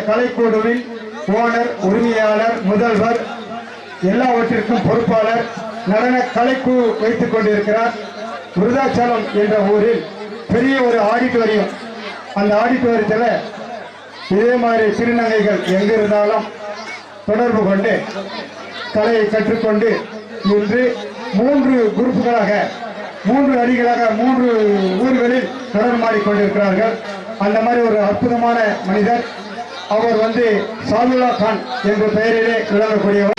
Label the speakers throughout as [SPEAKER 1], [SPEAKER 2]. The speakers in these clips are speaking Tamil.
[SPEAKER 1] கலைக்குழுவில் ஓனர், உரிமையாளர், முதல்வர், எல்லாவற்றிற்கும் பொறுப்பாளர், நடன கலைக்குழு வைத்துக் கொண்டிருக்கிறார். விருதாச்சலம் என்ற ஊரில் பெரிய ஒரு ஆடிட்டோரியம், அந்த ஆடிட்டோரியத்தில் இதே மாதிரி திருநங்கைகள் எங்க இருந்தாலும் தொடர்பு கொண்டு கலையை கற்றுக்கொண்டு இன்று 3 குரூப்புகளாக 3 அணிகளாக 3 ஊர்களில் நடனமாடிக்கொண்டிருக்கிறார்கள். அந்த மாதிரி ஒரு அற்புதமான மனிதர். அவர் சாதுல்லா கான் என்ற பெயரிலே விளங்கக்கூடியவர்.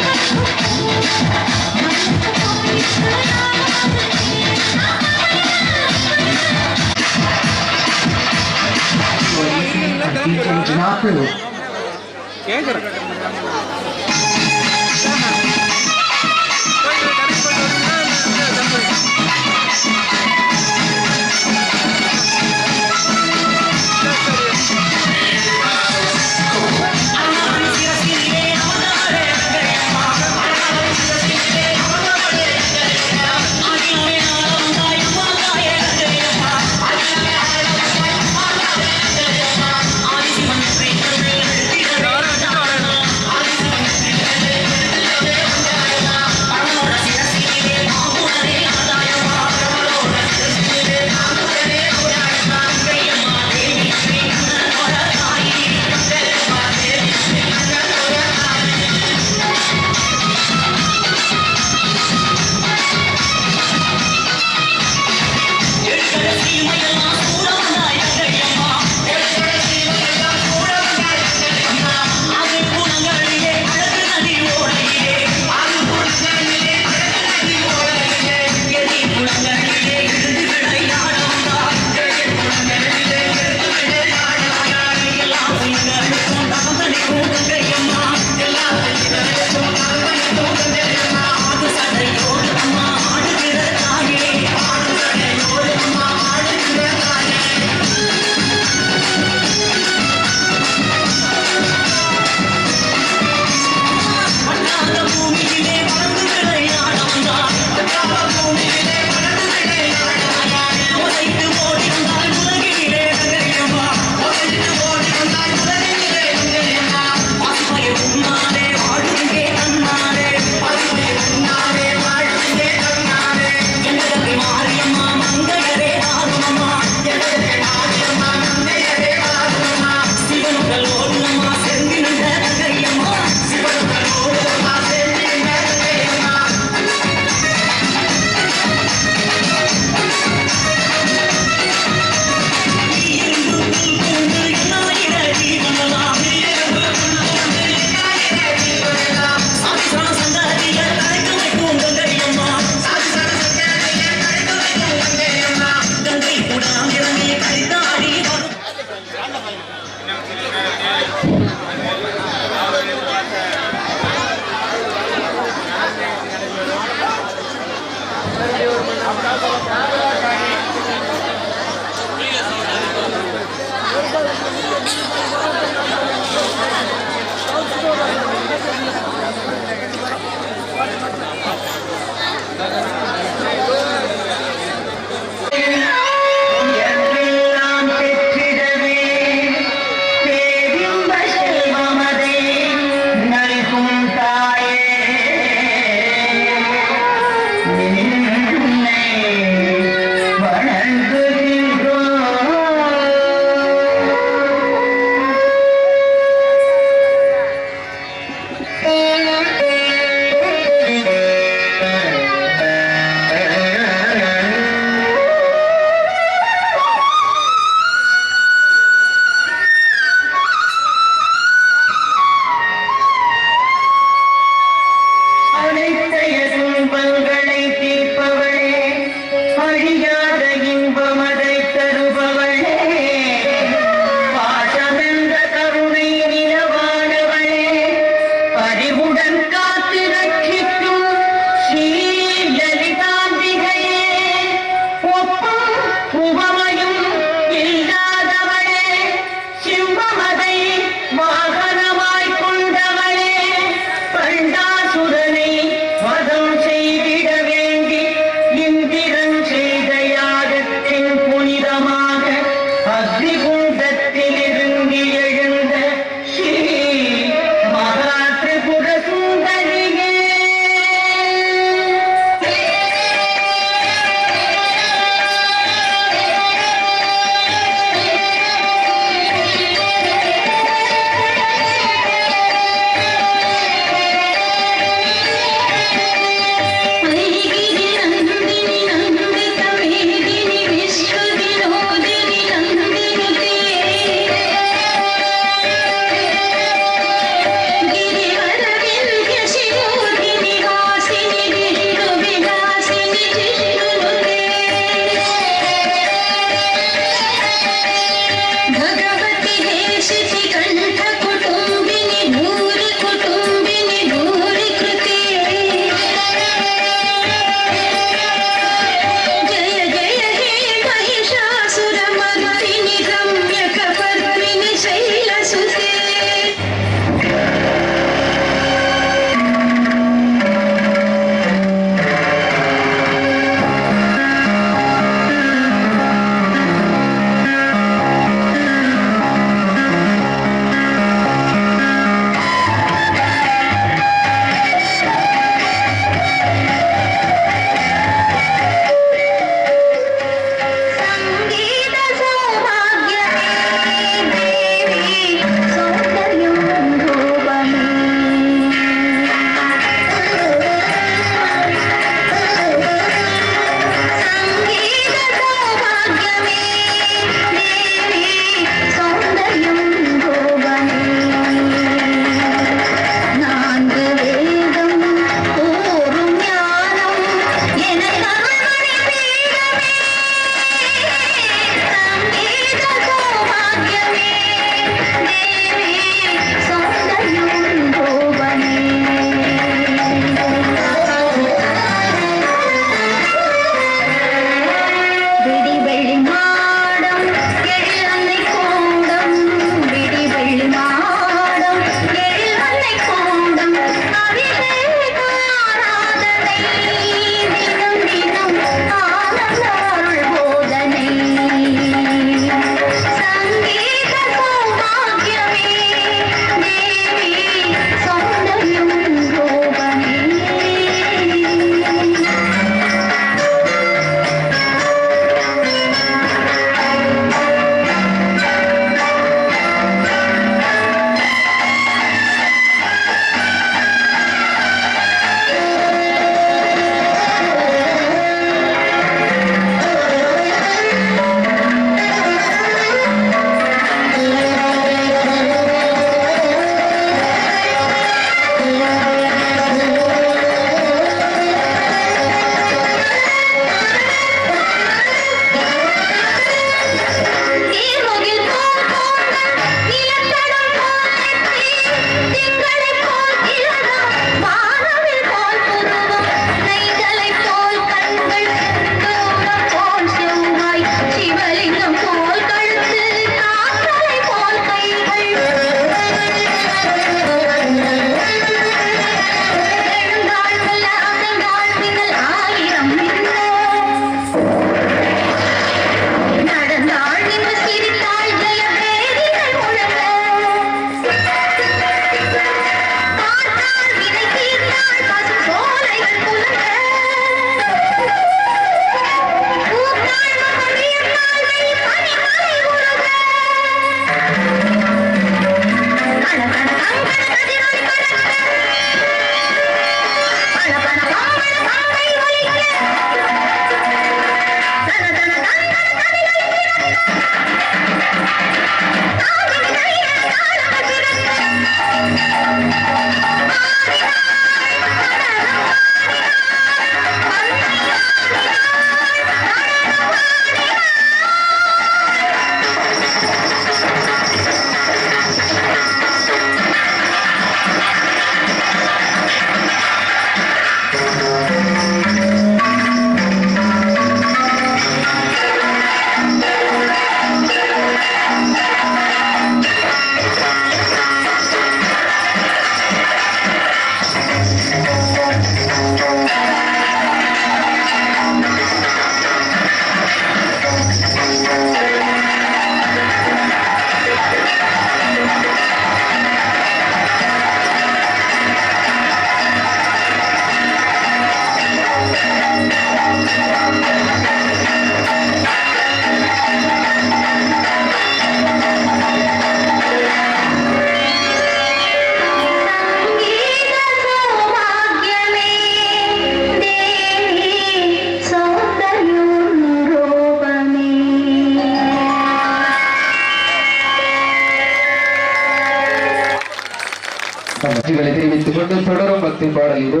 [SPEAKER 2] பாடல் இது.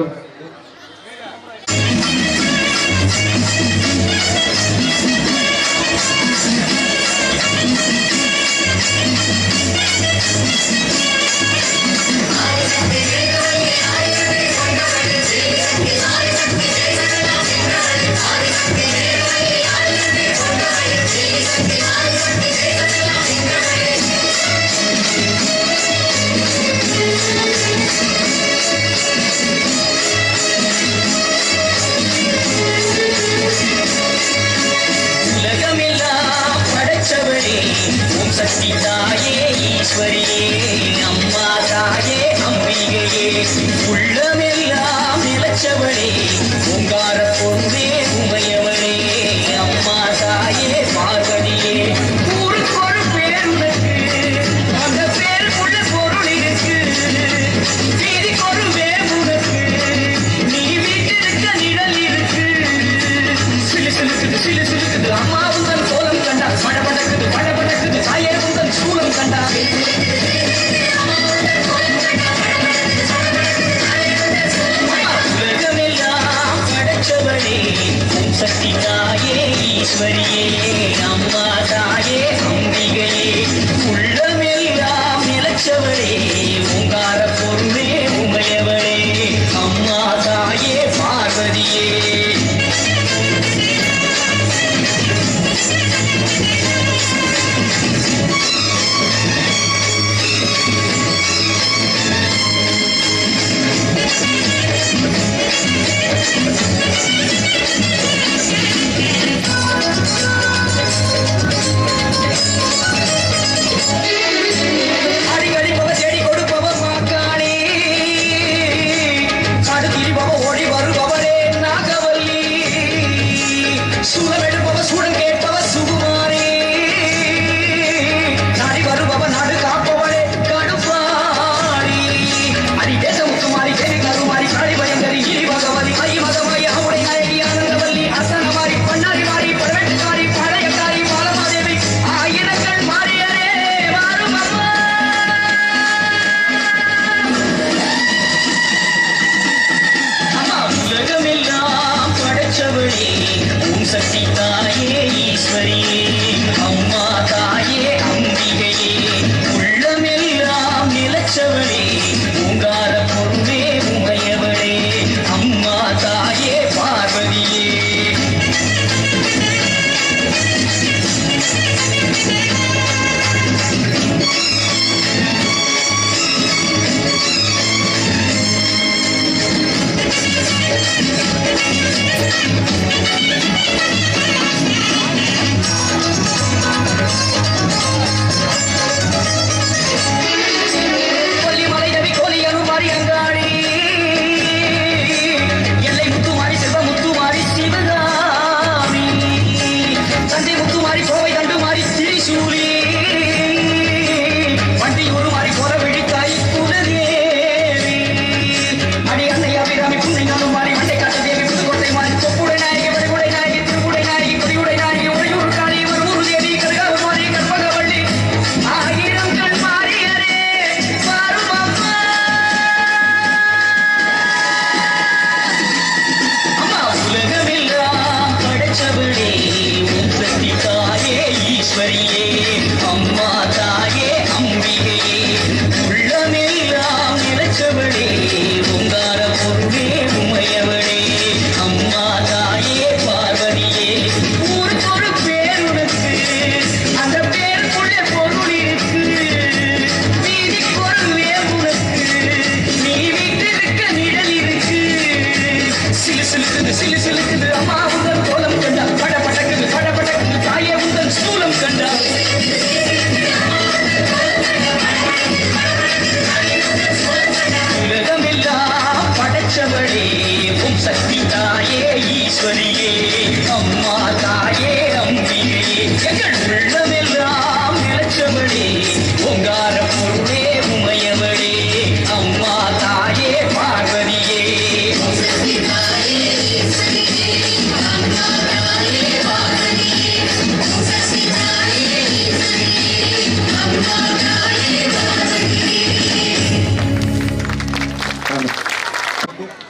[SPEAKER 3] சக்தி தாயே ஈஸ்வரியே அம்மா தாயே அம்பிகையே உள்ளமெல்லாம் நிலச்சவளே உங்கார பொருளே உமையவளே அம்மா தாயே பார்வதியே ஊருக்கு ஒரு பேர் உனக்கு அந்த பேருக்குள்ள பொருள் இருக்கு வீதிக்கு ஒரு வேர் உனக்கு நீ வீட்டிருக்க நிழல் இருக்கு சிலு சிலுக்குது அம்மா உங்கள் கோலம் கண்டா படபடக்குது படபடக்குது தாயே உங்கள் சூலம் கண்டா உலகமெல்லாம் படைச்சவளே உன் சக்தி தாயே ஈஸ்வரியே அம்மா தாயே அம்பிகையே உள்ளமெல்லாம் நிலச்சவளே உங்கார பொருளே உமையவளே அம்மா தாயே பார்வதியே சக்தி தாயே ஈஸ்வரியே அம்மா தாயே அம்பிகையே உள்ளமெல்லாம் நிலச்சவளே உங்கார பொருளே உமையவளே அம்மா தாயே பார்வதியே ஈஸ்வரியே அம்மா தாயே அம்பிகையே உள்ளமெல்லாம் நிலச்சவளே உங்கார பொருளே உமையவளே அம்மா தாயே பார்வதியே ஊருக்கு ஒரு பேர் உனக்கு அந்த பேருக்குள்ள பொருள் இருக்கு வீதிக்கு ஒரு வேர் உனக்கு நீ வீட்டிருக்க நிழல் இருக்கு சிலு சிலுக்குது அம்மா உங்கள் கோலம் கண்டா படபடக்குது படபடக்குது தாயே உங்கள் சூலம் கண்டா உலகமெல்லாம் படைச்சவளே உம் சக்தி தாயே ஈஸ்வரியே அம்மா தாயே அம்பிகையே எங்கள் உள்ளமெல்லாம் நிலச்சவளே உங்கார பொருளே உமையவளே அம்மா தாயே பார்வதியே
[SPEAKER 1] இருக்கு.